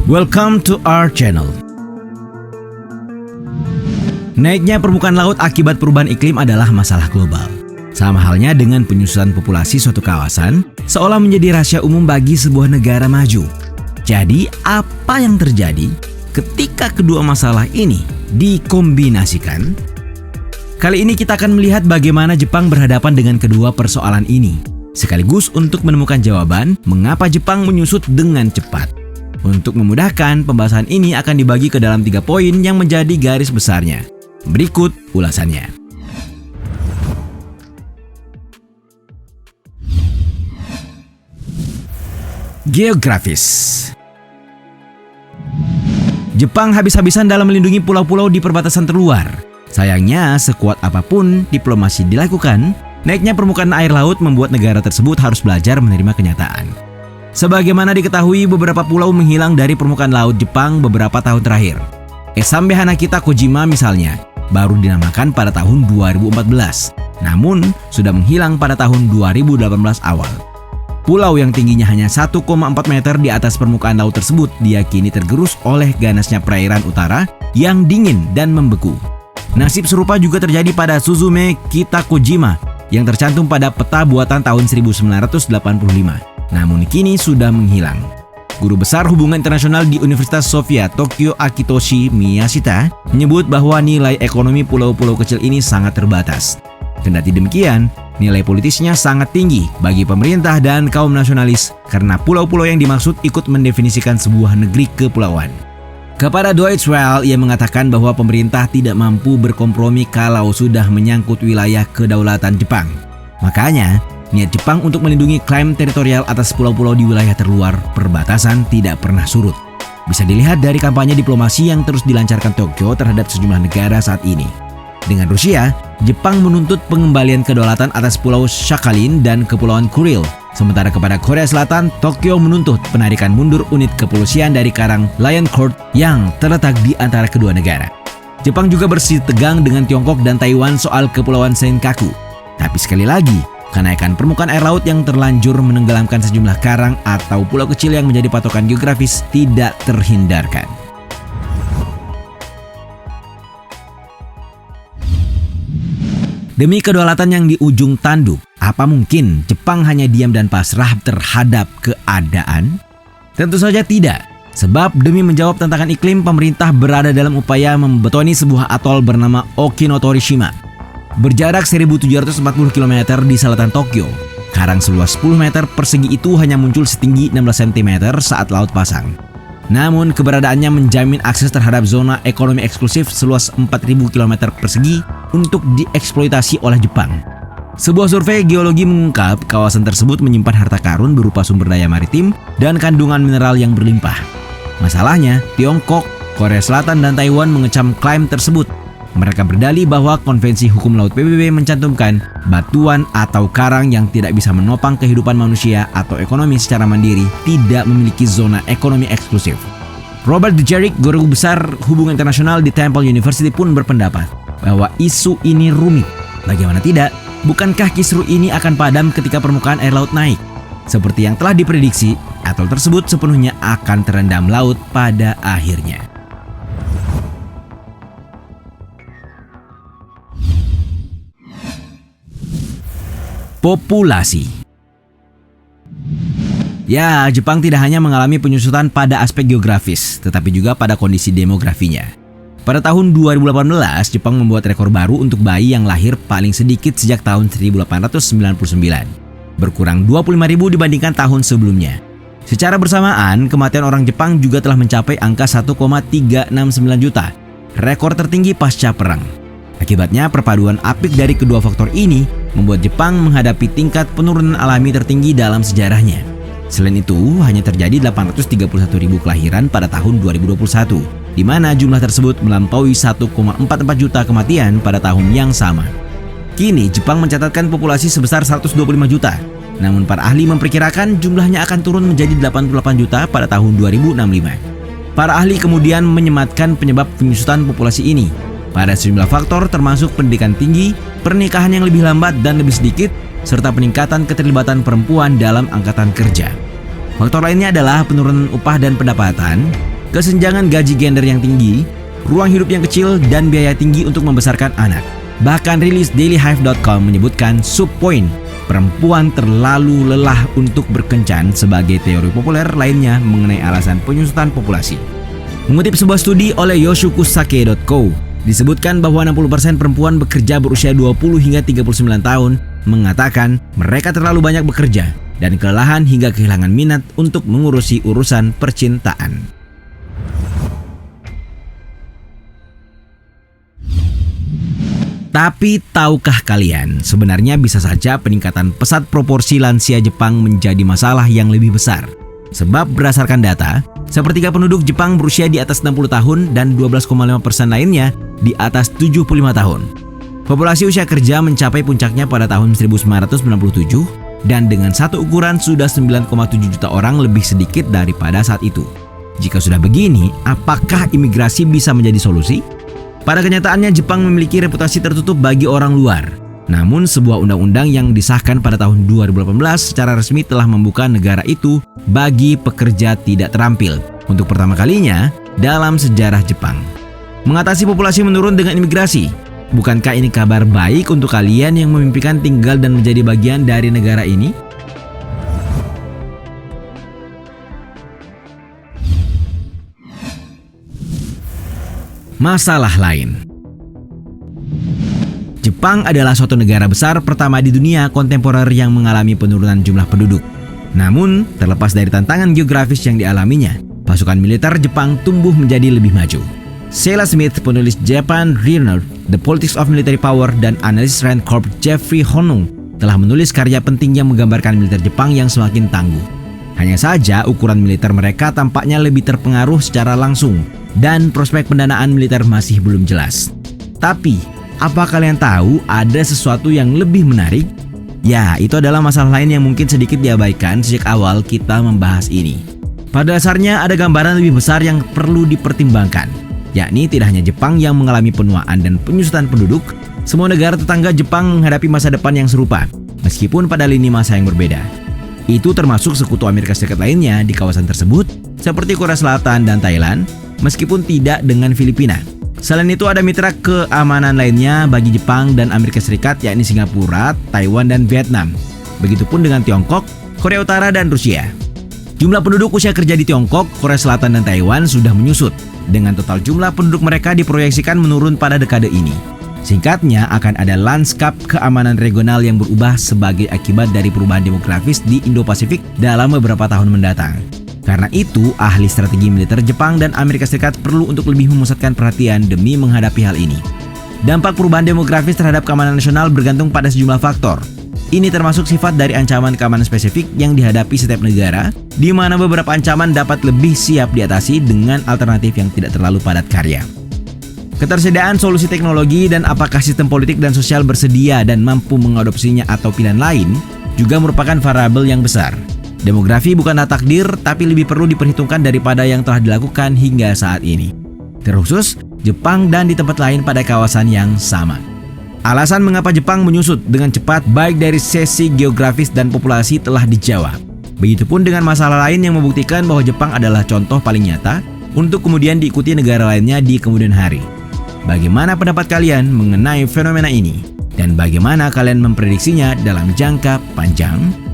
Welcome to our channel. Naiknya permukaan laut akibat perubahan iklim adalah masalah global. Sama halnya dengan penyusutan populasi suatu kawasan, seolah menjadi rahasia umum bagi sebuah negara maju. Jadi, apa yang terjadi ketika kedua masalah ini dikombinasikan? Kali ini kita akan melihat bagaimana Jepang berhadapan dengan kedua persoalan ini, sekaligus untuk menemukan jawaban mengapa Jepang menyusut dengan cepat. Untuk memudahkan, pembahasan ini akan dibagi ke dalam 3 poin yang menjadi garis besarnya. Berikut ulasannya. Geografis. Jepang habis-habisan dalam melindungi pulau-pulau di perbatasan terluar. Sayangnya, sekuat apapun diplomasi dilakukan, naiknya permukaan air laut membuat negara tersebut harus belajar menerima kenyataan. Sebagaimana diketahui, beberapa pulau menghilang dari permukaan laut Jepang beberapa tahun terakhir. Esambe Hanakita Kojima misalnya, baru dinamakan pada tahun 2014, namun sudah menghilang pada tahun 2018 awal. Pulau yang tingginya hanya 1,4 meter di atas permukaan laut tersebut diyakini tergerus oleh ganasnya perairan utara yang dingin dan membeku. Nasib serupa juga terjadi pada Suzume Kitakojima yang tercantum pada peta buatan tahun 1985, namun kini sudah menghilang. Guru Besar Hubungan Internasional di Universitas Sofia Tokyo Akitoshi Miyashita menyebut bahwa nilai ekonomi pulau-pulau kecil ini sangat terbatas. Kendati demikian, nilai politisnya sangat tinggi bagi pemerintah dan kaum nasionalis karena pulau-pulau yang dimaksud ikut mendefinisikan sebuah negeri kepulauan. Kepada Deutsche Welle, ia mengatakan bahwa pemerintah tidak mampu berkompromi kalau sudah menyangkut wilayah kedaulatan Jepang. Makanya, niat Jepang untuk melindungi klaim teritorial atas pulau-pulau di wilayah terluar perbatasan tidak pernah surut. Bisa dilihat dari kampanye diplomasi yang terus dilancarkan Tokyo terhadap sejumlah negara saat ini. Dengan Rusia, Jepang menuntut pengembalian kedaulatan atas Pulau Sakhalin dan Kepulauan Kuril. Sementara kepada Korea Selatan, Tokyo menuntut penarikan mundur unit kepolisian dari Karang Lion Court yang terletak di antara kedua negara. Jepang juga bersih tegang dengan Tiongkok dan Taiwan soal Kepulauan Senkaku. Tapi sekali lagi, kenaikan permukaan air laut yang terlanjur menenggelamkan sejumlah karang atau pulau kecil yang menjadi patokan geografis tidak terhindarkan. Demi kedaulatan yang di ujung tanduk, apa mungkin Jepang hanya diam dan pasrah terhadap keadaan? Tentu saja tidak. Sebab demi menjawab tantangan iklim, pemerintah berada dalam upaya membetoni sebuah atol bernama Okinotorishima. Berjarak 1.740 km di selatan Tokyo, karang seluas 10 meter persegi itu hanya muncul setinggi 16 cm saat laut pasang. Namun keberadaannya menjamin akses terhadap zona ekonomi eksklusif seluas 4.000 km persegi untuk dieksploitasi oleh Jepang. Sebuah survei geologi mengungkap kawasan tersebut menyimpan harta karun berupa sumber daya maritim dan kandungan mineral yang berlimpah. Masalahnya, Tiongkok, Korea Selatan, dan Taiwan mengecam klaim tersebut. Mereka berdalih bahwa Konvensi Hukum Laut PBB mencantumkan batuan atau karang yang tidak bisa menopang kehidupan manusia atau ekonomi secara mandiri tidak memiliki zona ekonomi eksklusif. Robert Dejerick, Guru Besar Hubungan Internasional di Temple University pun berpendapat bahwa isu ini rumit. Bagaimana tidak, bukankah kisru ini akan padam ketika permukaan air laut naik? Seperti yang telah diprediksi, atol tersebut sepenuhnya akan terendam laut pada akhirnya. Populasi. Ya, Jepang tidak hanya mengalami penyusutan pada aspek geografis, tetapi juga pada kondisi demografinya. Pada tahun 2018, Jepang membuat rekor baru untuk bayi yang lahir paling sedikit sejak tahun 1899, berkurang 25.000 dibandingkan tahun sebelumnya. Secara bersamaan, kematian orang Jepang juga telah mencapai angka 1,369 juta, rekor tertinggi pasca perang. Akibatnya, perpaduan apik dari kedua faktor ini membuat Jepang menghadapi tingkat penurunan alami tertinggi dalam sejarahnya. Selain itu, hanya terjadi 831.000 kelahiran pada tahun 2021, di mana jumlah tersebut melampaui 1,44 juta kematian pada tahun yang sama. Kini, Jepang mencatatkan populasi sebesar 125 juta, namun para ahli memperkirakan jumlahnya akan turun menjadi 88 juta pada tahun 2065. Para ahli kemudian menyematkan penyebab penyusutan populasi ini pada sejumlah faktor termasuk pendidikan tinggi, pernikahan yang lebih lambat dan lebih sedikit, serta peningkatan keterlibatan perempuan dalam angkatan kerja. Faktor lainnya adalah penurunan upah dan pendapatan, kesenjangan gaji gender yang tinggi, ruang hidup yang kecil, dan biaya tinggi untuk membesarkan anak. Bahkan rilis dailyhive.com menyebutkan subpoin perempuan terlalu lelah untuk berkencan sebagai teori populer lainnya mengenai alasan penyusutan populasi. Mengutip sebuah studi oleh yoshukusake.co, disebutkan bahwa 60% perempuan bekerja berusia 20 hingga 39 tahun mengatakan mereka terlalu banyak bekerja dan kelelahan hingga kehilangan minat untuk mengurusi urusan percintaan. Tapi tahukah kalian, sebenarnya bisa saja peningkatan pesat proporsi lansia Jepang menjadi masalah yang lebih besar. Sebab berdasarkan data, sepertiga penduduk Jepang berusia di atas 60 tahun dan 12,5% lainnya di atas 75 tahun. Populasi usia kerja mencapai puncaknya pada tahun 1997 dan dengan satu ukuran sudah 9,7 juta orang lebih sedikit daripada saat itu. Jika sudah begini, apakah imigrasi bisa menjadi solusi? Pada kenyataannya Jepang memiliki reputasi tertutup bagi orang luar. Namun sebuah undang-undang yang disahkan pada tahun 2018 secara resmi telah membuka negara itu bagi pekerja tidak terampil untuk pertama kalinya dalam sejarah Jepang. Mengatasi populasi menurun dengan imigrasi. Bukankah ini kabar baik untuk kalian yang memimpikan tinggal dan menjadi bagian dari negara ini? Masalah lain. Jepang adalah suatu negara besar pertama di dunia kontemporer yang mengalami penurunan jumlah penduduk. Namun, terlepas dari tantangan geografis yang dialaminya, pasukan militer Jepang tumbuh menjadi lebih maju. Sheila Smith, penulis Japan Renowned, The Politics of Military Power, dan analis Rand Corp Jeffrey Honung telah menulis karya penting yang menggambarkan militer Jepang yang semakin tangguh. Hanya saja ukuran militer mereka tampaknya lebih terpengaruh secara langsung dan prospek pendanaan militer masih belum jelas. Tapi, apa kalian tahu ada sesuatu yang lebih menarik? Ya, itu adalah masalah lain yang mungkin sedikit diabaikan sejak awal kita membahas ini. Pada dasarnya ada gambaran lebih besar yang perlu dipertimbangkan, yakni tidak hanya Jepang yang mengalami penuaan dan penyusutan penduduk, semua negara tetangga Jepang menghadapi masa depan yang serupa, meskipun pada lini masa yang berbeda. Itu termasuk sekutu Amerika Serikat lainnya di kawasan tersebut, seperti Korea Selatan dan Thailand, meskipun tidak dengan Filipina. Selain itu ada mitra keamanan lainnya bagi Jepang dan Amerika Serikat, yakni Singapura, Taiwan, dan Vietnam. Begitupun dengan Tiongkok, Korea Utara, dan Rusia. Jumlah penduduk usia kerja di Tiongkok, Korea Selatan, dan Taiwan sudah menyusut. Dengan total jumlah penduduk mereka diproyeksikan menurun pada dekade ini. Singkatnya, akan ada lanskap keamanan regional yang berubah sebagai akibat dari perubahan demografis di Indo-Pasifik dalam beberapa tahun mendatang. Karena itu, ahli strategi militer Jepang dan Amerika Serikat perlu untuk lebih memusatkan perhatian demi menghadapi hal ini. Dampak perubahan demografis terhadap keamanan nasional bergantung pada sejumlah faktor. Ini termasuk sifat dari ancaman keamanan spesifik yang dihadapi setiap negara, di mana beberapa ancaman dapat lebih siap diatasi dengan alternatif yang tidak terlalu padat karya. Ketersediaan solusi teknologi dan apakah sistem politik dan sosial bersedia dan mampu mengadopsinya atau pilihan lain juga merupakan variabel yang besar. Demografi bukanlah takdir, tapi lebih perlu diperhitungkan daripada yang telah dilakukan hingga saat ini. Terkhusus Jepang dan di tempat lain pada kawasan yang sama. Alasan mengapa Jepang menyusut dengan cepat baik dari sisi geografis dan populasi telah dijawab. Begitupun dengan masalah lain yang membuktikan bahwa Jepang adalah contoh paling nyata untuk kemudian diikuti negara lainnya di kemudian hari. Bagaimana pendapat kalian mengenai fenomena ini? Dan bagaimana kalian memprediksinya dalam jangka panjang?